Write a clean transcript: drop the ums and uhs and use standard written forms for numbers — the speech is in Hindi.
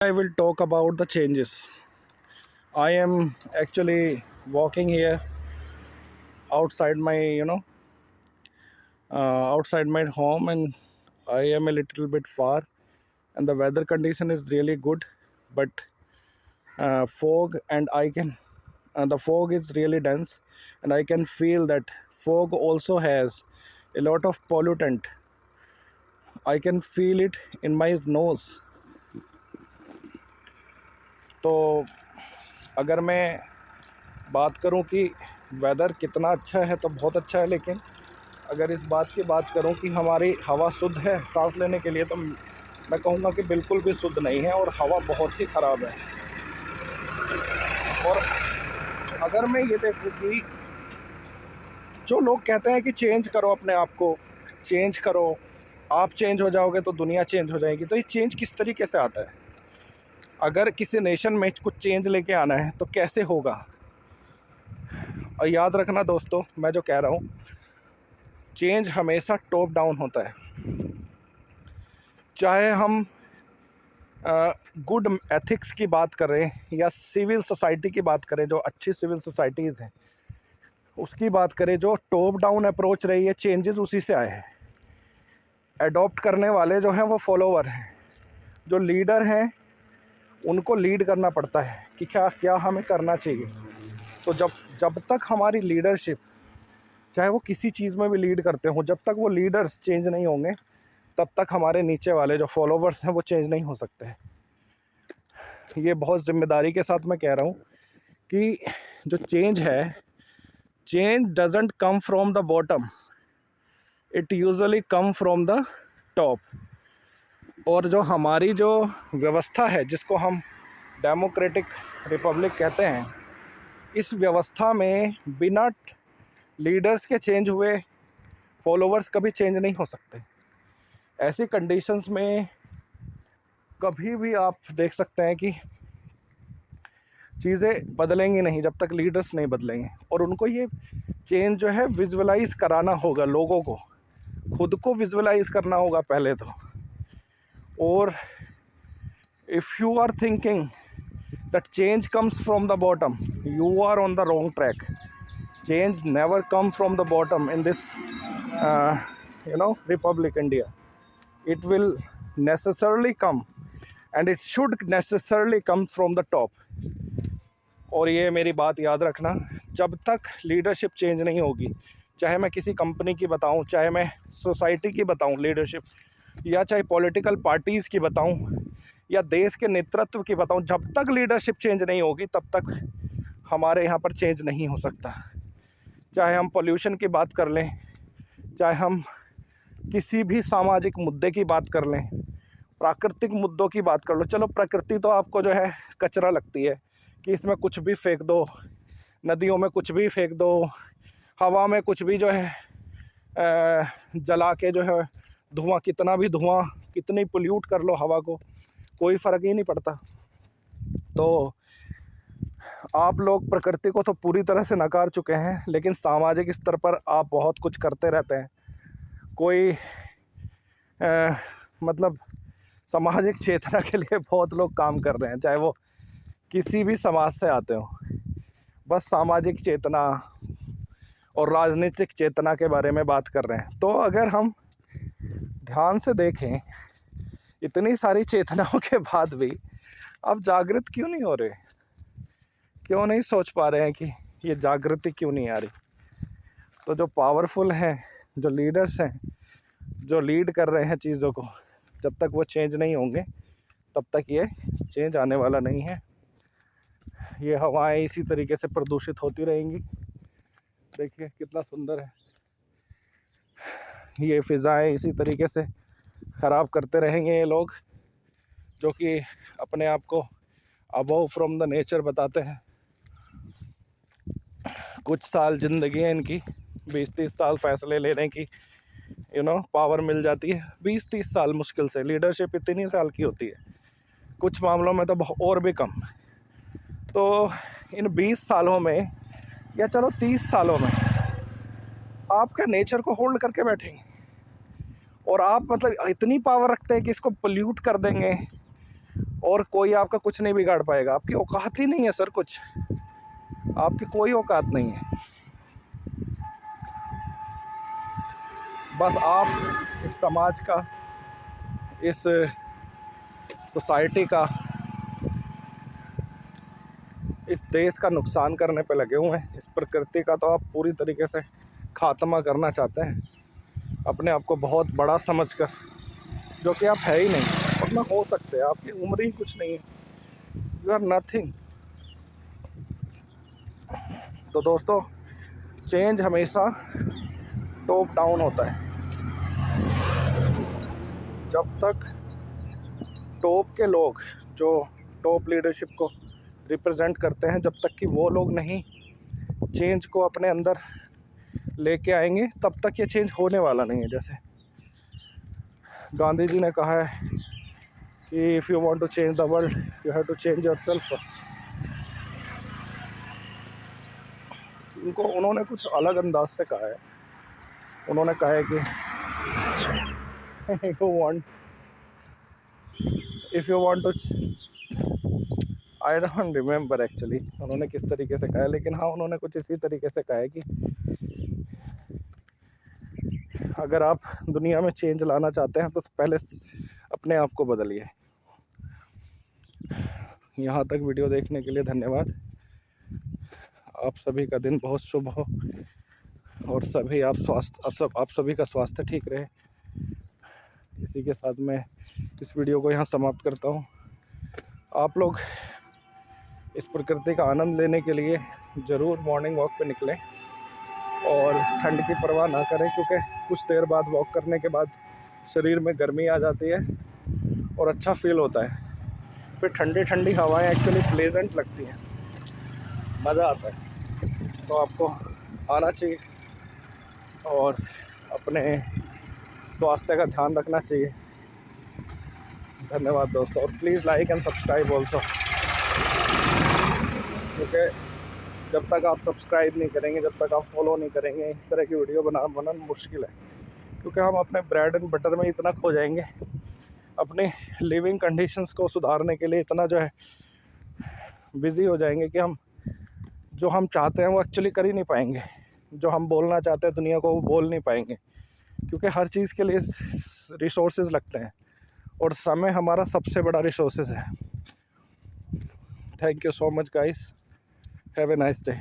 I will talk about the changes. I am actually walking here outside my, outside my home, and I am a little bit far, and the weather condition is really good, but fog and I can, the fog is really dense, and I can feel that fog also has a lot of pollutant. I can feel it in my nose. तो अगर मैं बात करूं कि वेदर कितना अच्छा है तो बहुत अच्छा है, लेकिन अगर इस बात की बात करूं कि हमारी हवा शुद्ध है सांस लेने के लिए, तो मैं कहूँगा कि बिल्कुल भी शुद्ध नहीं है और हवा बहुत ही ख़राब है। और अगर मैं ये देखूं कि जो लोग कहते हैं कि चेंज करो अपने आप को, चेंज करो, आप चेंज हो जाओगे तो दुनिया चेंज हो जाएगी, तो ये चेंज किस तरीके से आता है? अगर किसी नेशन में कुछ चेंज लेके आना है तो कैसे होगा? और याद रखना दोस्तों, मैं जो कह रहा हूँ, चेंज हमेशा टॉप डाउन होता है। चाहे हम गुड एथिक्स की बात करें या सिविल सोसाइटी की बात करें, जो अच्छी सिविल सोसाइटीज़ हैं उसकी बात करें, जो टॉप डाउन अप्रोच रही है, चेंजेस उसी से आए हैं। अडॉप्ट करने वाले जो हैं वो फॉलोवर हैं, जो लीडर हैं उनको लीड करना पड़ता है कि क्या क्या हमें करना चाहिए। तो जब तक हमारी लीडरशिप, चाहे वो किसी चीज़ में भी लीड करते हों, जब तक वो लीडर्स चेंज नहीं होंगे तब तक हमारे नीचे वाले जो फॉलोवर्स हैं वो चेंज नहीं हो सकते हैं। ये बहुत ज़िम्मेदारी के साथ मैं कह रहा हूँ कि जो चेंज है, change doesn't come from the bottom, it usually come from the top. और जो हमारी जो व्यवस्था है, जिसको हम डेमोक्रेटिक रिपब्लिक कहते हैं, इस व्यवस्था में बिना लीडर्स के चेंज हुए फॉलोवर्स कभी चेंज नहीं हो सकते। ऐसी कंडीशंस में कभी भी आप देख सकते हैं कि चीज़ें बदलेंगी नहीं जब तक लीडर्स नहीं बदलेंगे। और उनको ये चेंज जो है विजुअलाइज़ कराना होगा, लोगों को खुद को विजुअलाइज़ करना होगा पहले तो। और if you are thinking that change comes from the bottom, you are on the wrong track. Change never come from the bottom in this Republic India. It will necessarily come, and it should necessarily come from the top. और ये मेरी बात याद रखना, जब तक लीडरशिप चेंज नहीं होगी, चाहे मैं किसी कंपनी की बताऊं, चाहे मैं सोसाइटी की बताऊं लीडरशिप, या चाहे पॉलिटिकल पार्टीज़ की बताऊं, या देश के नेतृत्व की बताऊं, जब तक लीडरशिप चेंज नहीं होगी तब तक हमारे यहाँ पर चेंज नहीं हो सकता। चाहे हम पोल्यूशन की बात कर लें, चाहे हम किसी भी सामाजिक मुद्दे की बात कर लें, प्राकृतिक मुद्दों की बात कर लो। चलो, प्रकृति तो आपको जो है कचरा लगती है कि इसमें कुछ भी फेंक दो, नदियों में कुछ भी फेंक दो, हवा में कुछ भी जो है जला के जो है धुआं, कितना भी धुआं, कितनी पोल्यूट कर लो हवा को, कोई फ़र्क ही नहीं पड़ता। तो आप लोग प्रकृति को तो पूरी तरह से नकार चुके हैं, लेकिन सामाजिक स्तर पर आप बहुत कुछ करते रहते हैं। कोई मतलब सामाजिक चेतना के लिए बहुत लोग काम कर रहे हैं, चाहे वो किसी भी समाज से आते हो। बस सामाजिक चेतना और राजनीतिक चेतना के बारे में बात कर रहे हैं। तो अगर हम ध्यान से देखें, इतनी सारी चेतनाओं के बाद भी आप जागृत क्यों नहीं हो रहे? क्यों नहीं सोच पा रहे हैं कि ये जागृति क्यों नहीं आ रही? तो जो पावरफुल हैं, जो लीडर्स हैं, जो लीड कर रहे हैं चीज़ों को, जब तक वो चेंज नहीं होंगे तब तक ये चेंज आने वाला नहीं है। ये हवाएं इसी तरीके से प्रदूषित होती रहेंगी। देखिए कितना सुंदर है, ये फ़िज़ाएं इसी तरीके से ख़राब करते रहेंगे ये लोग, जो कि अपने आप को अबव फ्रॉम द नेचर बताते हैं। कुछ साल ज़िंदगी है इनकी, 20-30 साल फैसले लेने की पावर मिल जाती है। 20-30 साल मुश्किल से, लीडरशिप इतनी साल की होती है, कुछ मामलों में तो और भी कम। तो इन 20 सालों में या चलो 30 सालों में आपका नेचर को होल्ड करके बैठेंगे, और आप मतलब इतनी पावर रखते हैं कि इसको पोल्यूट कर देंगे और कोई आपका कुछ नहीं बिगाड़ पाएगा। आपकी औकात ही नहीं है सर, कुछ आपकी कोई औकात नहीं है। बस आप इस समाज का, इस सोसाइटी का, इस देश का नुकसान करने पे लगे हुए हैं। इस प्रकृति का तो आप पूरी तरीके से खात्मा करना चाहते हैं, अपने आप को बहुत बड़ा समझकर, जो कि आप है ही नहीं और ना हो सकते। आपकी उम्र ही कुछ नहीं है, यू आर नथिंग। तो दोस्तों, चेंज हमेशा टॉप डाउन होता है। जब तक टॉप के लोग जो टॉप लीडरशिप को रिप्रेजेंट करते हैं, जब तक कि वो लोग नहीं चेंज को अपने अंदर लेके आएंगे, तब तक ये चेंज होने वाला नहीं है। जैसे गांधी जी ने कहा है कि if you want to change the world you have to change yourself first. उन्होंने कुछ अलग अंदाज से कहा है। उन्होंने कहा है कि if you want to, I don't remember actually उन्होंने किस तरीके से कहा है, लेकिन हाँ, उन्होंने कुछ इसी तरीके से कहा है कि अगर आप दुनिया में चेंज लाना चाहते हैं तो पहले अपने आप को बदलिए। यहाँ तक वीडियो देखने के लिए धन्यवाद। आप सभी का दिन बहुत शुभ हो और सभी आप सभी का स्वास्थ्य ठीक रहे। इसी के साथ मैं इस वीडियो को यहाँ समाप्त करता हूँ। आप लोग इस प्रकृति का आनंद लेने के लिए ज़रूर मॉर्निंग वॉक पे निकलें और ठंड की परवाह ना करें, क्योंकि कुछ देर बाद वॉक करने के बाद शरीर में गर्मी आ जाती है और अच्छा फील होता है। फिर ठंडी ठंडी हवाएं एक्चुअली प्लेजेंट लगती हैं, मज़ा आता है। तो आपको आना चाहिए और अपने स्वास्थ्य का ध्यान रखना चाहिए। धन्यवाद दोस्तों, और please like and subscribe also, क्योंकि जब तक आप सब्सक्राइब नहीं करेंगे, जब तक आप फॉलो नहीं करेंगे, इस तरह की वीडियो बनाना मुश्किल है। क्योंकि हम अपने ब्रेड एंड बटर में इतना खो जाएंगे, अपने लिविंग कंडीशंस को सुधारने के लिए इतना जो है बिज़ी हो जाएंगे कि हम जो हम चाहते हैं वो एक्चुअली कर ही नहीं पाएंगे। जो हम बोलना चाहते हैं दुनिया को वो बोल नहीं पाएंगे, क्योंकि हर चीज़ के लिए रिसोर्सेज लगते हैं और समय हमारा सबसे बड़ा रिसोर्सेज है। Thank you so much guys, have a nice day.